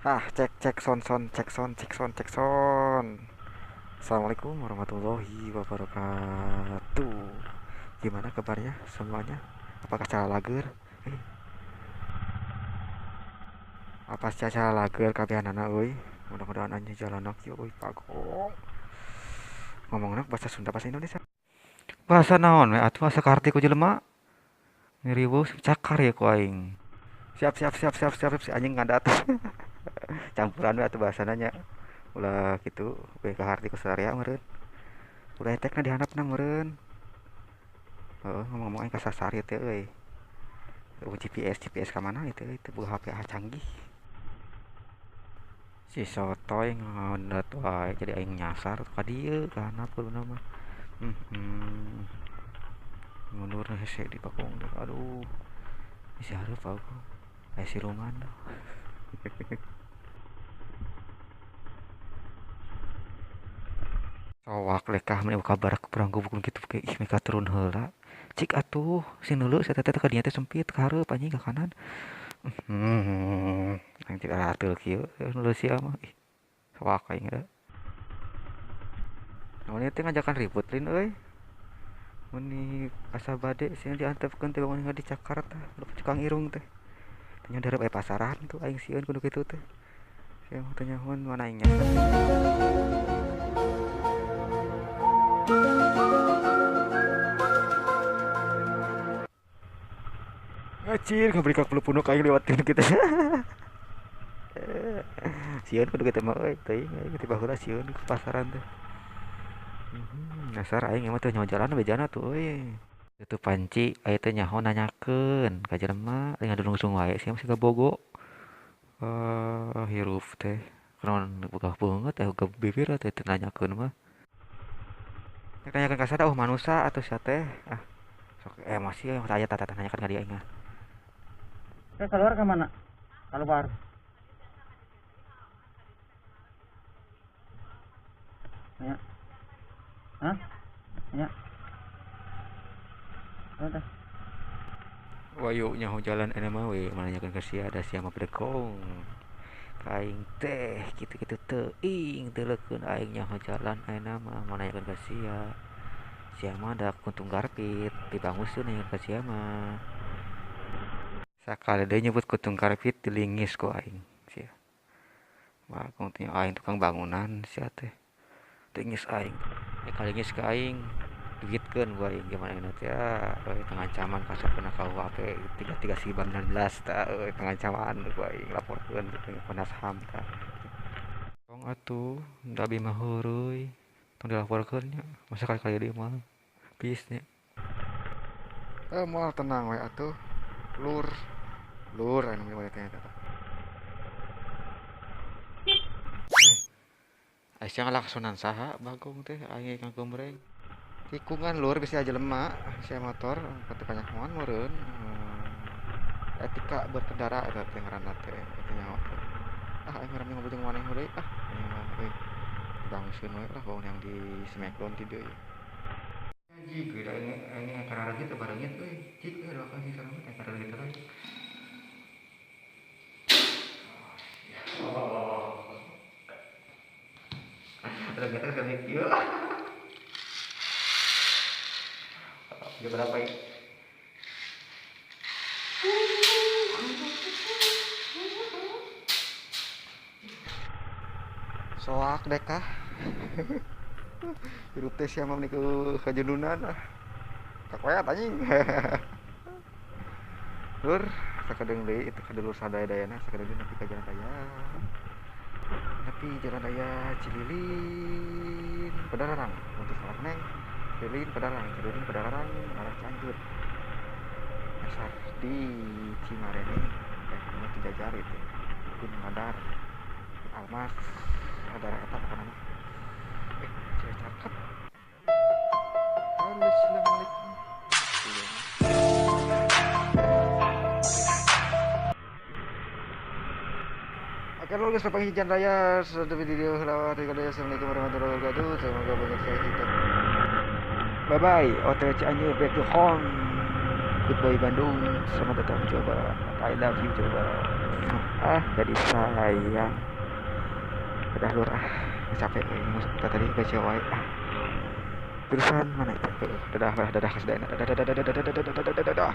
Cek cek son cek son cek son cek son. Assalamualaikum warahmatullahi wabarakatuh. Gimana kabarnya semuanya? Apakah salah lager? Eh, apa salah lager kabehan anak euy? Mudah-mudahan anjing jalan kieu euy pagong. Ngomongna bahasa Sunda bahasa Indonesia. Bahasa naon we atuh asa karti ku jelema? Ngiriweuh cakar ya ku aing. Siap siap siap siap siap si anjing ngadat. Campuran we atuh bahasana nya. Ulah gitu, we ka harti ku sadaya meureun. Udah etekna dihandapna meureun. Heeh, ngomong-ngomong aing kasasari teh euy. GPS ka mana itu boga HP canggih. Si sotoy ngondat wae jadi aing nyasar ka dieu ka handap kudu mah. Hmm. Mundur hese di bakung. Aduh, isi hareup aku. Aya siluman. Sowak lekah meni kabar kurang gubukun kitu ke ih meka turun heula. Cik atuh sineulu saya teh ka dinya teh sempit ka hareup anjing ka kanan. Aing tidak atur kieu nu sia mah. Ih, sowak aing da. Namun teh ngajakan ribut lin euy. Mun ni asa bade sia diantepkeun teh bangun dicakar tah. Tukang irung teh. Tanya dareup aya pasaran tuh aing sieun kudu kitu teh. Sia mah teh nyahoan mana aing nyasar. Ngacir kabri ka puluh aing lewatin kita. Sieun kudu kitu mah euy teuing aing tiba heula sieun ke pasaran teh. Dasar aing emang teh nyaho jalan bejana tuh euy. Itu panci aya teh nyaho nanyakeun ka jelema aya ngadulungsung wae sia masih bogo. Hirup teh. Naon boga beungeut aya bibir teh teu nanyakeun mah. Nek nanyakeun ka sada manusia atau sia teh. Sok emosi yang aya tata nanyakeun ka dia aing. Keluar ke mana? Keluar. Ya. Hah? Ya. Udah. Wayu nyaho jalan enak mah we nanyakeun ka sia ada sia mah bregong. Aing teh kitu-kitu teuing teulekeun aing nyaho jalan ayeuna mah mau nanyakeun ka sia. Sia mah da kuntung garpit dibanguseun nanyakeun ka sia mah. Sakali deui nyebut kuntung garpit dilingis ku aing sia. Bagong teh aing tukang bangunan sia teh. Tingis aing. Kalingis ka aing duitkeun ku aing gimana euna teh pengancaman kasarkeun ka UHP 33/19 tah pengancaman ku aing laporkeun ke Komnas HAM tah. Tong atuh da abi mah heureui tong dilaporkeun nya masa kali-kali deui mah peace nya. Moal tenang we atuh. Lur anu namanya teh eta. Aisyah ngalaksonan saha bagong teh aing ngagombreng. Tikungan lur bisa jelema sia motor pati kanyahoan meureun. Etika berkendara eta teh ngaranna teh eta nyaho teh. Aing ngarami ngobrol jeung maneh deui euy. Bangseun we lah yang di Smackdown ti deui. Jig da ini karara gitu barengnya euy. Jig da kasih sareng teh karara gitu kan. Ada gitu kan kieu. Ya berapa ya? Soak dekah. Hirup teh sia mah niku kajenunan kakoyat anjing. Lur, sakadeng deui itu kadulur sadaya-dayana sakadeng deui nepi ka jalan raya. Nepi jalan raya Cililin Padalarang untuk salah neng. Cililin Padalarang arah Cianjur. Dasar di Cimarene anu Cijajar itu. Gunung Madar. Almas ada eta apa nama? Cakep. Halo, assalamualaikum. Oke, lo guys, sampai jalan raya sudah video lewat dari assalamualaikum warahmatullahi wabarakatuh. Semoga banyak saya hidup. Bye bye, Hotel Cianjur back to home. Goodbye Bandung, selamat datang coba. I love you coba. jadi sayang. Udah lur capek musik tadi baca wae terusan mana itu dadah dadah dadah dadah dadah dadah dadah dadah dadah dadah